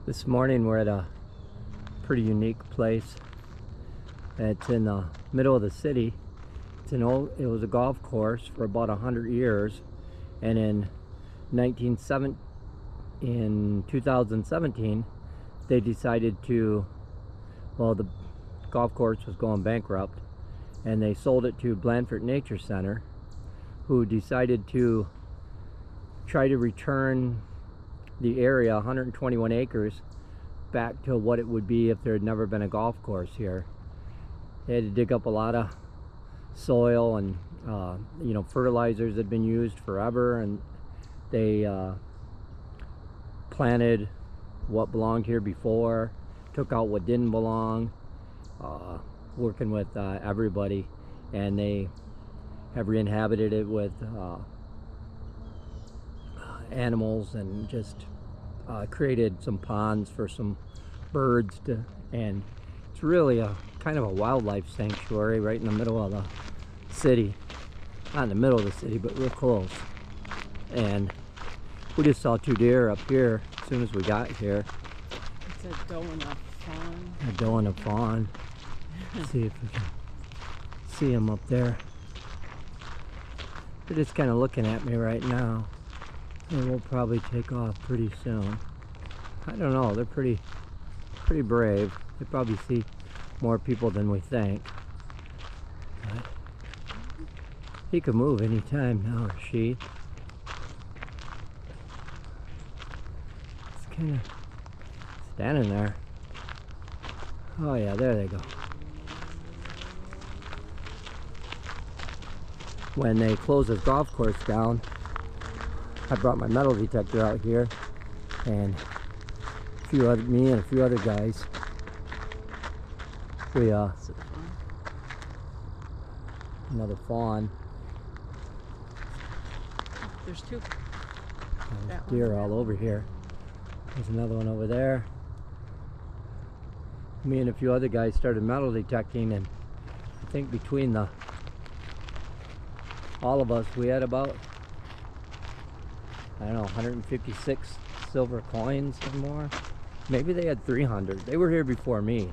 This morning we're at a pretty unique place. It's in the middle of the city. It was a golf course for about 100 years, and in 2017 they decided to, well, the golf course was going bankrupt, and they sold it to Blandford Nature Center, who decided to try to return the area, 121 acres, back to what it would be if there had never been a golf course here. They had to dig up a lot of soil, and fertilizers had been used forever, and they planted what belonged here before, took out what didn't belong, working with everybody, and they have re-inhabited it with animals, and just created some ponds for some birds and it's really a kind of a wildlife sanctuary right in the middle of the city. Not in the middle of the city, but real close. And we just saw 2 deer up here as soon as we got here. It's a doe and a fawn. A doe and a fawn. Let's see if we can see them up there. They're just kind of looking at me right now. And we'll probably take off pretty soon. I don't know, they're pretty brave. They probably see more people than we think. But he could move anytime now, or she. It's kind of standing there. Oh yeah, there they go. When they closed this golf course down, I brought my metal detector out here, and me and a few other guys, we another fawn. There's 2. There's deer all over here. There's another one over there. Me and a few other guys started metal detecting, and I think between all of us, we had about, I don't know, 156 silver coins or more. Maybe they had 300. They were here before me,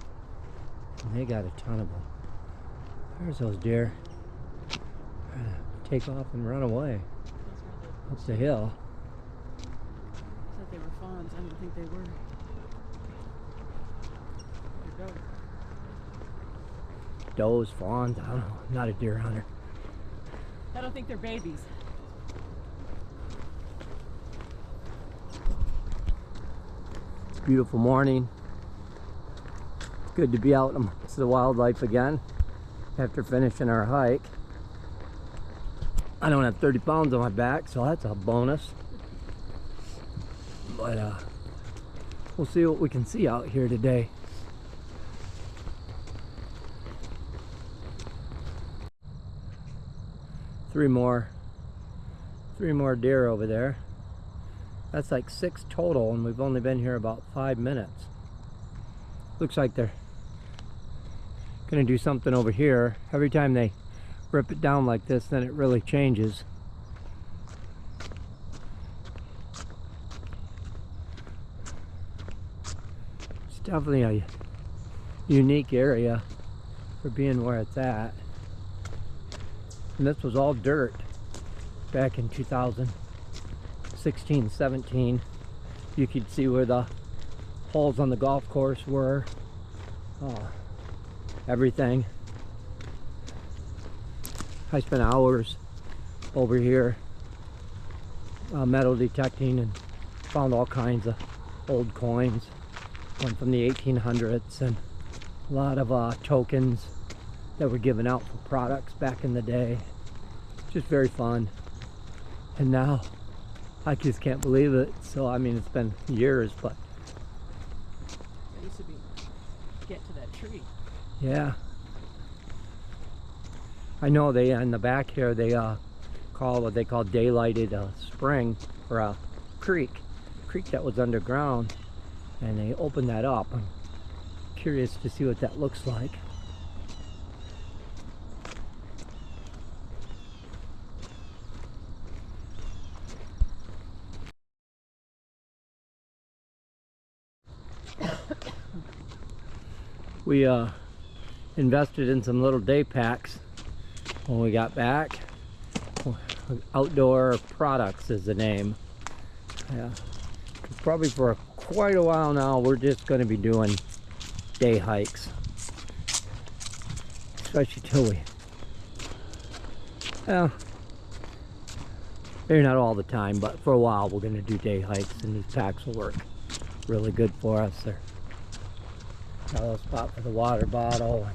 and they got a ton of them. There's those deer. Take off and run away up the hill. I thought they were fawns. I don't think they were. They're doe. Does, fawns, I don't know. I'm not a deer hunter. I don't think they're babies. Beautiful morning. It's good to be out amongst the wildlife again after finishing our hike. I don't have 30 pounds on my back, so that's a bonus. But we'll see what we can see out here today. Three more deer over there. That's like 6 total, and we've only been here about 5 minutes. Looks like they're gonna do something over here. Every time they rip it down like this, then it really changes. It's definitely a unique area for being where it's at. And this was all dirt back in 2016, 17. You could see where the holes on the golf course were. Everything. I spent hours over here metal detecting, and found all kinds of old coins, one from the 1800s, and a lot of tokens that were given out for products back in the day. Just very fun. And now I just can't believe it. So I mean, it's been years, but It used to be get to that tree. yeah. I know they, in the back here, they call what they call daylighted spring, or a creek that was underground, and they opened that up. I'm curious to see what that looks like. We invested in some little day packs when we got back. Outdoor Products is the name. Yeah, probably for quite a while now we're just going to be doing day hikes, especially till we, well, maybe not all the time, but for a while we're going to do day hikes, and these packs will work really good for us. They're got a little spot for the water bottle.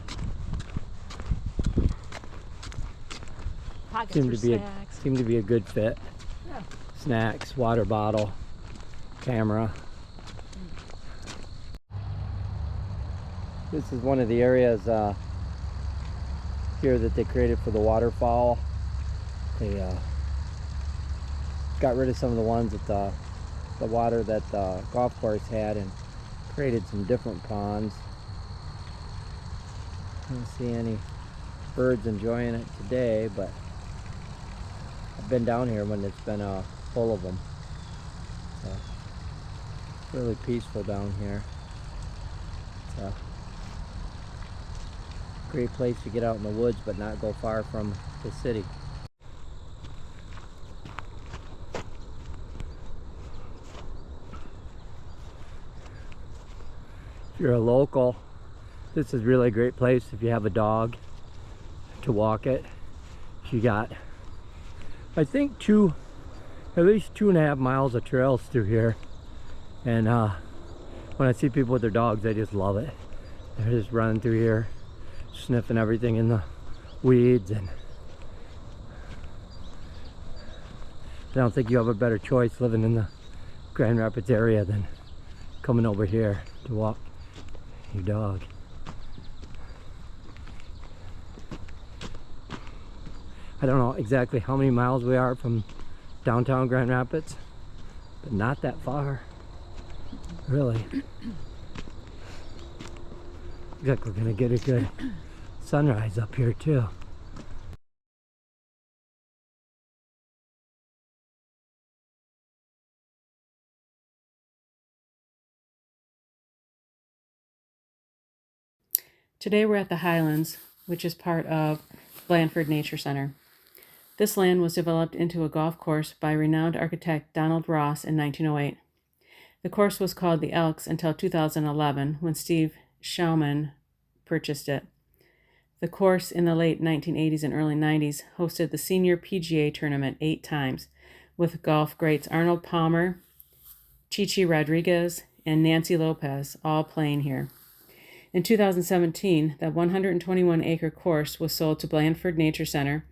Pockets Seemed for to be snacks. seemed to be a good fit. Yeah. Snacks, water bottle, camera. This is one of the areas here that they created for the waterfall. They got rid of some of the ones that the water that the golf course had and created some different ponds. I don't see any birds enjoying it today, but I've been down here when it's been full of them. So it's really peaceful down here. It's a great place to get out in the woods but not go far from the city. If you're a local, this is really a great place if you have a dog to walk it. You got, I think, at least 2.5 miles of trails through here, and when I see people with their dogs, they just love it. They're just running through here, sniffing everything in the weeds, and I don't think you have a better choice living in the Grand Rapids area than coming over here to walk your dog. I don't know exactly how many miles we are from downtown Grand Rapids, but not that far, really. Looks like we're gonna get a good sunrise up here too. Today we're at the Highlands, which is part of Blandford Nature Center. This land was developed into a golf course by renowned architect Donald Ross in 1908. The course was called the Elks until 2011, when Steve Schauman purchased it. The course in the late 1980s and early 90s hosted the senior PGA tournament 8 times, with golf greats Arnold Palmer, Chichi Rodriguez, and Nancy Lopez all playing here. In 2017, the 121-acre course was sold to Blandford Nature Center,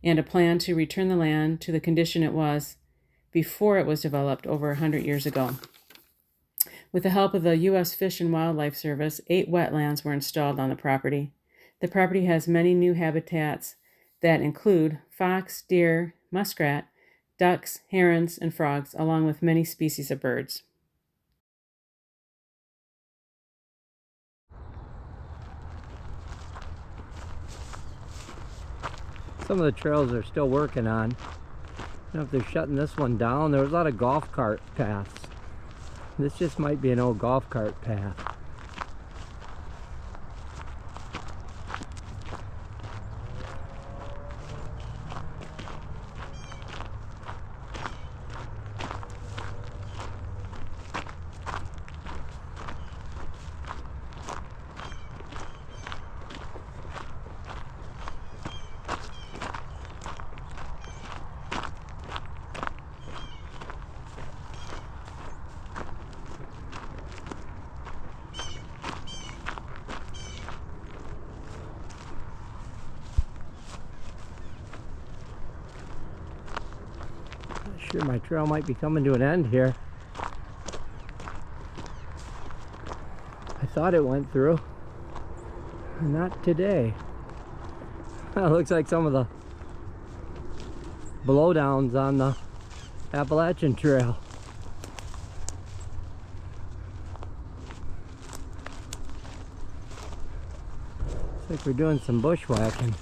and a plan to return the land to the condition it was before it was developed over 100 years ago. With the help of the U.S. Fish and Wildlife Service, 8 wetlands were installed on the property. The property has many new habitats that include fox, deer, muskrat, ducks, herons, and frogs, along with many species of birds. Some of the trails they're still working on. I don't know if they're shutting this one down. There was a lot of golf cart paths. This just might be an old golf cart path. Sure, my trail might be coming to an end here. I thought it went through. Not today. It looks like some of the blowdowns on the Appalachian Trail. Looks like we're doing some bushwhacking.